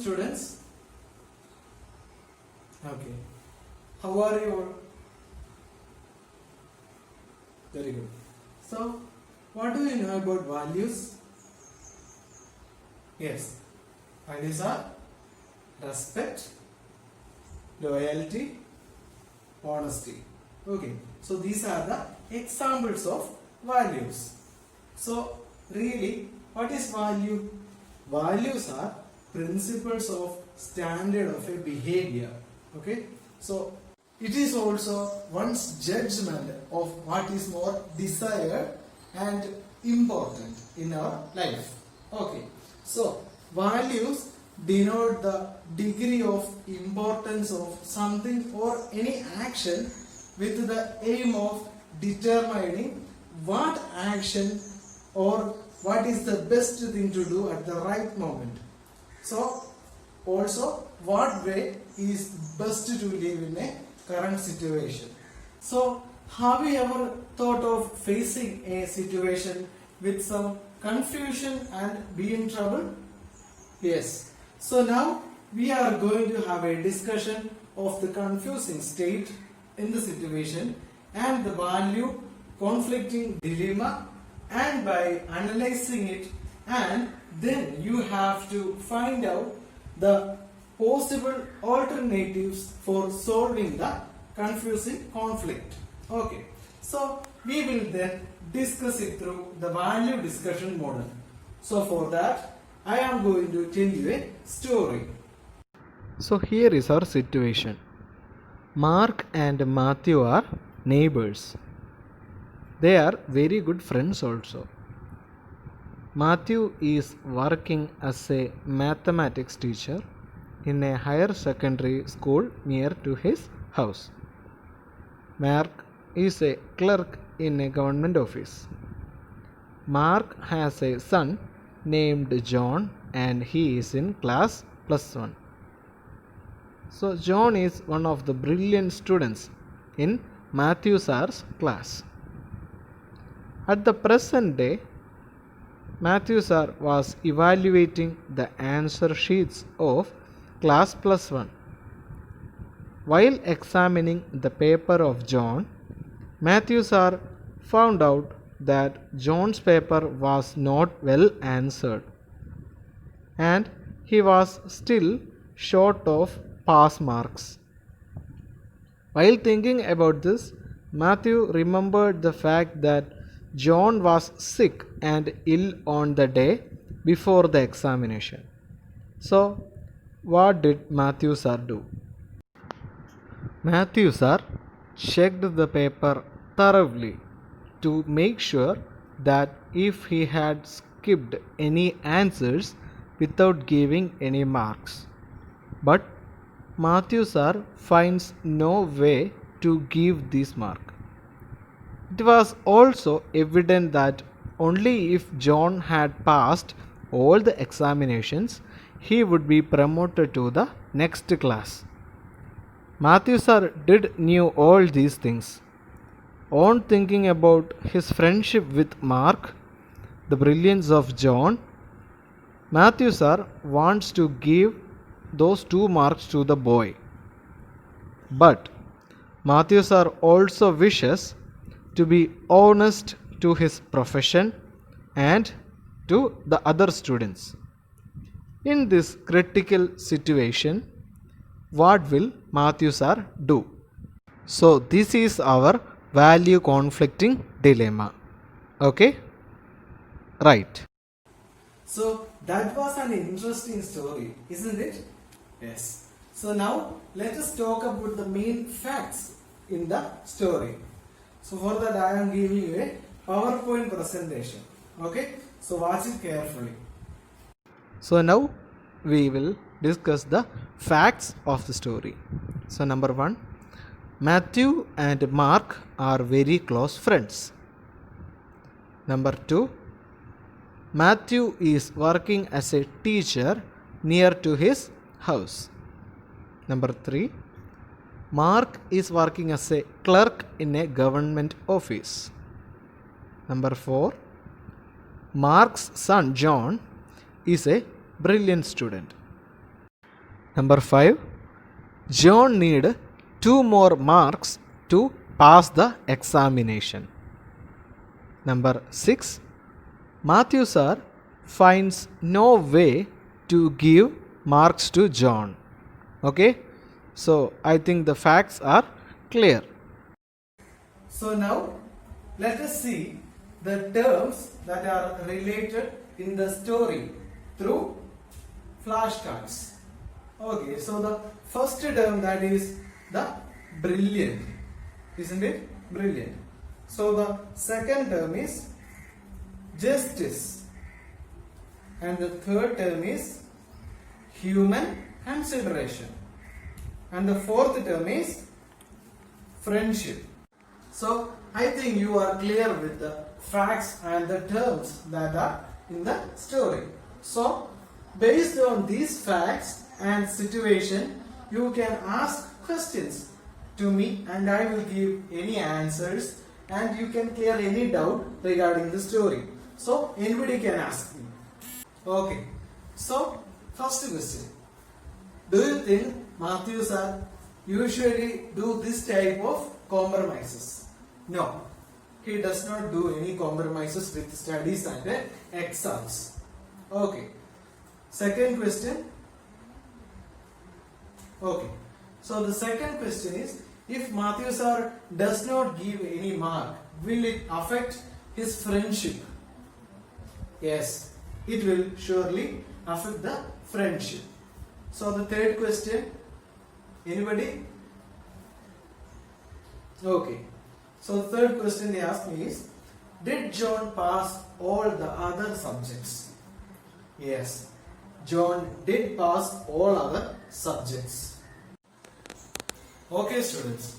students? Okay. How are you all? Very good. So, what do you know about values? Yes. Values are respect, loyalty, honesty. Okay. So, these are the examples of values. So, really, what is value? Values are principles of standard of a behavior. Okay. So, it is also one's judgment of what is more desired and important in our life. Okay. So, values denote the degree of importance of something or any action with the aim of determining what action or what is the best thing to do at the right moment. So, also what way is best to live in a current situation. So, have you ever thought of facing a situation with some confusion and be in trouble? Yes. So now we are going to have a discussion of the confusing state in the situation and the value conflicting dilemma, and by analyzing it, and then you have to find out the possible alternatives for solving the confusing conflict. Okay. So we will then discuss it through the value discussion model. So for that, I am going to tell you a story. So here is our situation. Mark and Matthew are neighbors. They are very good friends also. Matthew is working as a mathematics teacher in a higher secondary school near to his house. Mark is a clerk in a government office. Mark has a son named John and he is in class +1. So John is one of the brilliant students in Matthew sir's class. At the present day, Matthew sir was evaluating the answer sheets of class +1. While examining the paper of John, Matthew sir found out that John's paper was not well answered and he was still short of pass marks. While thinking about this, Matthew remembered the fact that John was sick and ill on the day before the examination. So, what did Matthew sir do? Matthew sir checked the paper thoroughly to make sure that if he had skipped any answers without giving any marks. But Matthew sir finds no way to give this mark. It was also evident that only if John had passed all the examinations, he would be promoted to the next class. Matthew sir knew all these things. On thinking about his friendship with Mark, the brilliance of John, Matthew sir wants to give those 2 marks to the boy. But Matthew sir also wishes to be honest to his profession and to the other students. In this critical situation, what will Matthew sir do? So this is our value conflicting dilemma. Okay? Right. So that was an interesting story, isn't it? Yes. So now let us talk about the main facts in the story. So for that I am giving you a PowerPoint presentation. Okay? So watch it carefully. So now we will discuss the facts of the story. So number 1, Matthew and Mark are very close friends. Number 2, Matthew is working as a teacher near to his house. Number 3, Mark is working as a clerk in a government office. Number 4, Mark's son John is a brilliant student. Number 5. John need 2 more marks to pass the examination. Number 6. Matthew sir finds no way to give marks to John. Okay, so I think the facts are clear. So now let us see the terms that are related in the story through flashcards. Okay, so the first term, that is the brilliant, isn't it? Brilliant. So the second term is justice, and the third term is human consideration, and the fourth term is friendship. So I think you are clear with the facts and the terms that are in the story. So based on these facts and situation, you can ask questions to me and I will give any answers, and you can clear any doubt regarding the story. So anybody can ask me. Okay. So first question. Do you think Matthew sir usually do this type of compromises? No. He does not do any compromises with studies and exams. Okay. Second question. Okay. So the second question is, if Matthew sir does not give any mark, will it affect his friendship? Yes, it will surely affect the friendship. So the third question, anybody? Okay. So the third question they asked me is, did John pass all the other subjects? Yes, John did pass all other subjects. Okay students,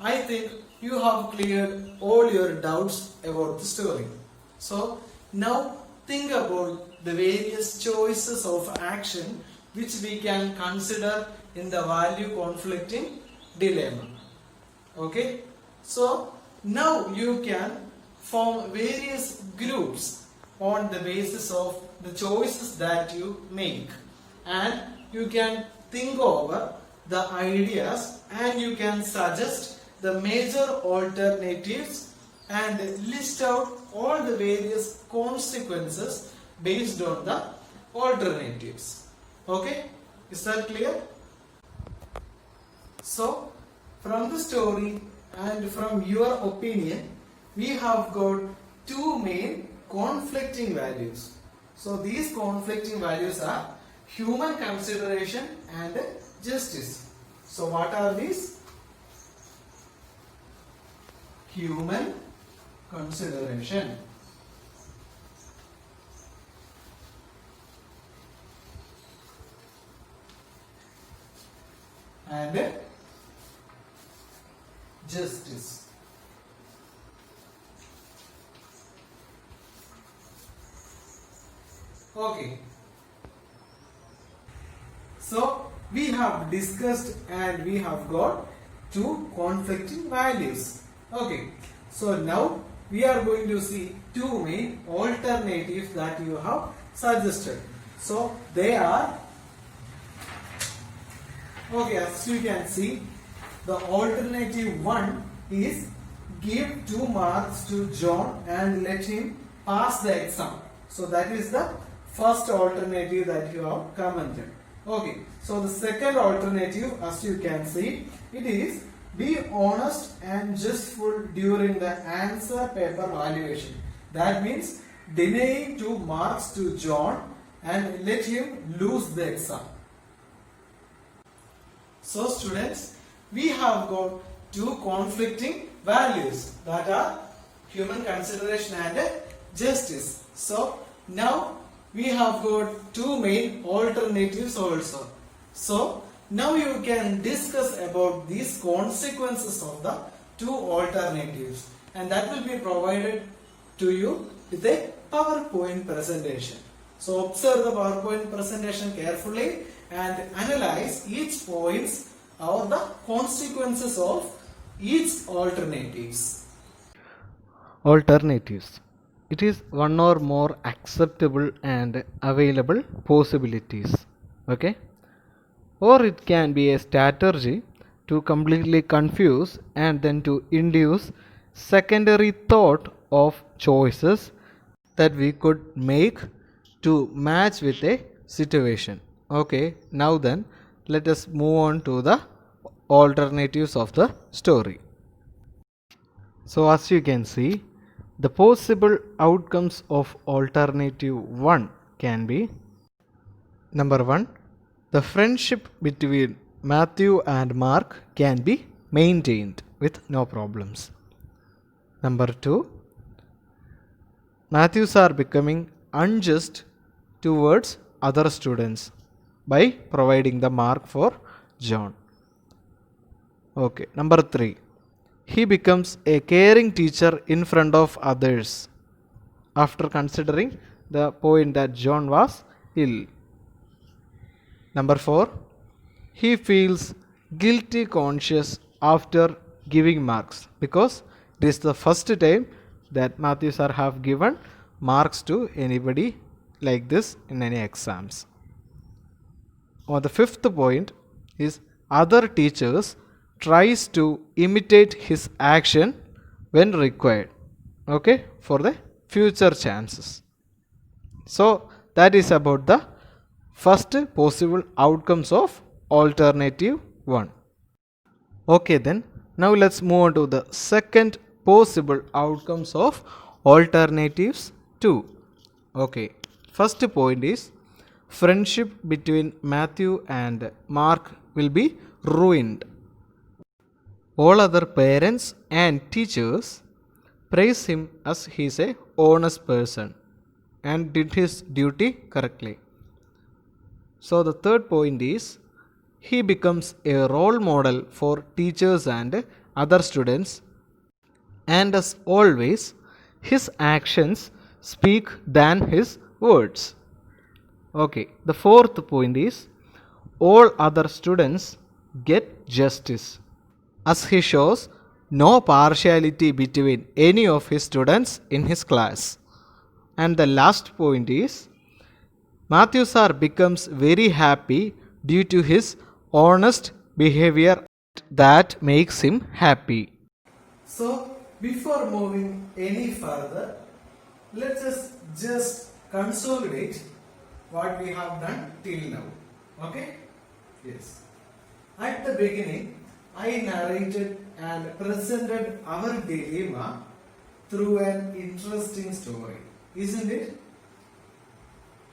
I think you have cleared all your doubts about the story. So now think about the various choices of action which we can consider in the value conflicting dilemma. Okay, so now you can form various groups on the basis of the choices that you make, and you can think over the ideas and you can suggest the major alternatives and list out all the various consequences based on the alternatives. Okay, is that clear? So from the story and from your opinion, we have got two main conflicting values. So these conflicting values are human consideration and justice. So what are these? Human consideration and justice. Okay. So we have discussed and we have got two conflicting values. Okay. So now we are going to see two main alternatives that you have suggested. So they are, okay, as you can see, the alternative one is give 2 marks to John and let him pass the exam. So that is the first alternative that you have commented. Okay, so the second alternative, as you can see, it is be honest and justful during the answer paper evaluation. That means denying 2 marks to John and let him lose the exam. So students, we have got two conflicting values, that are human consideration and justice. So now we have got two main alternatives also. So now you can discuss about these consequences of the two alternatives, and that will be provided to you with a PowerPoint presentation. So observe the PowerPoint presentation carefully and analyze each points or the consequences of each alternatives. Alternatives. It is one or more acceptable and available possibilities. Okay. or it can be a strategy to completely confuse and then to induce secondary thought of choices that we could make to match with a situation. Okay, now then let us move on to the alternatives of the story. So as you can see, the possible outcomes of alternative 1 can be: number 1, the friendship between Matthew and Mark can be maintained with no problems. Number 2, Matthews are becoming unjust towards other students by providing the mark for John. Okay, number 3, he becomes a caring teacher in front of others after considering the point that John was ill. Number 4, he feels guilty conscious after giving marks because it is the first time that Matthew sir have given marks to anybody like this in any exams. Or the fifth point is other teachers tries to imitate his action when required, okay, for the future chances. So that is about the first possible outcomes of alternative 1. Okay, then now let's move on to the second possible outcomes of alternatives 2. Okay, first point is friendship between Matthew and Mark will be ruined. All other parents and teachers praise him as he is a honest person and did his duty correctly. So the third point is he becomes a role model for teachers and other students, and as always his actions speak than his words. Okay, the fourth point is all other students get justice as he shows no partiality between any of his students in his class. And the last point is Matthew sir becomes very happy due to his honest behavior that makes him happy. So, before moving any further, let us just consolidate what we have done till now. Okay? Yes. At the beginning, I narrated and presented our dilemma through an interesting story. Isn't it?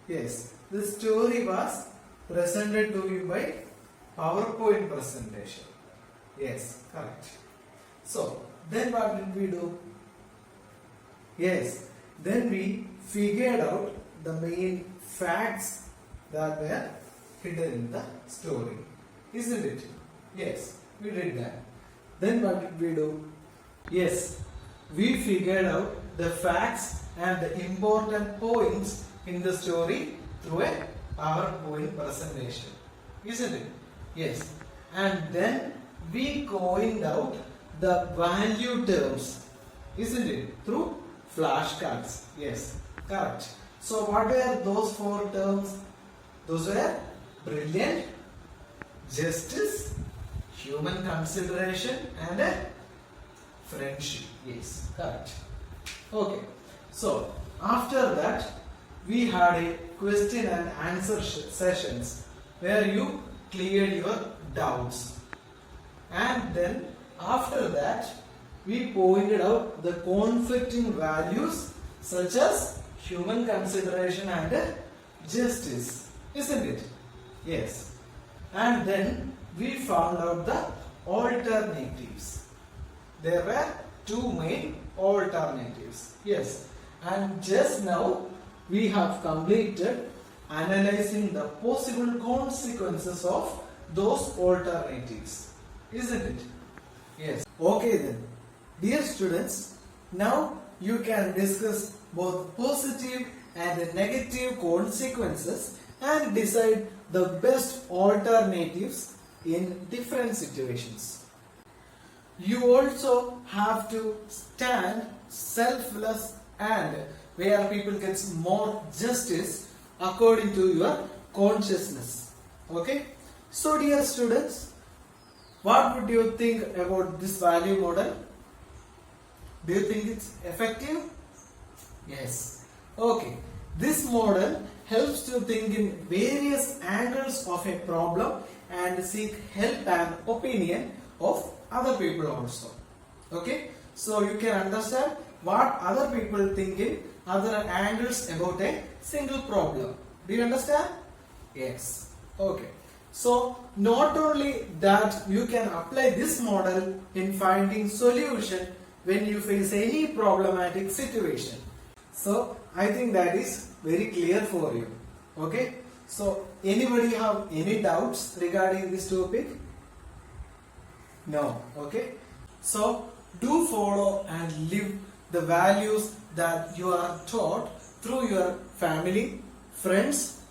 Yes. The story was presented to you by PowerPoint presentation. Yes, correct. So, then what did we do? Yes, then we figured out the main facts that were hidden in the story. Isn't it? Yes, we did that. Then what did we do? Yes, we figured out the facts and the important points in the story through a PowerPoint presentation. Isn't it? Yes. And then we coined out the value terms. Isn't it? Through flashcards. Yes, correct. So what were those 4 terms? Those were brilliant, justice, human consideration and friendship. Yes, correct. Okay. So after that we had a question and answer sessions where you cleared your doubts. And then after that we pointed out the conflicting values such as human consideration and justice. Isn't it? Yes. And then we found out the alternatives. There were 2 main alternatives. Yes. And just now we have completed analyzing the possible consequences of those alternatives. Isn't it? Yes. Okay then. Dear students, now you can discuss both positive and negative consequences and decide the best alternatives in different situations. You also have to stand selfless and where people get more justice according to your consciousness. Okay? So dear students, what would you think about this value model? Do you think it's effective? Yes. Okay. This model helps to think in various angles of a problem and seek help and opinion of other people also. Okay. So you can understand what other people think in other angles about a single problem. Do you understand? Yes. Okay. So not only that, you can apply this model in finding solution when you face any problematic situation. So I think that is very clear for you. Okay. So anybody have any doubts regarding this topic? No. Okay. So do follow and live the values that you are taught through your family, friends,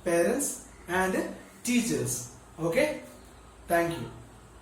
parents and teachers. Okay. Thank you.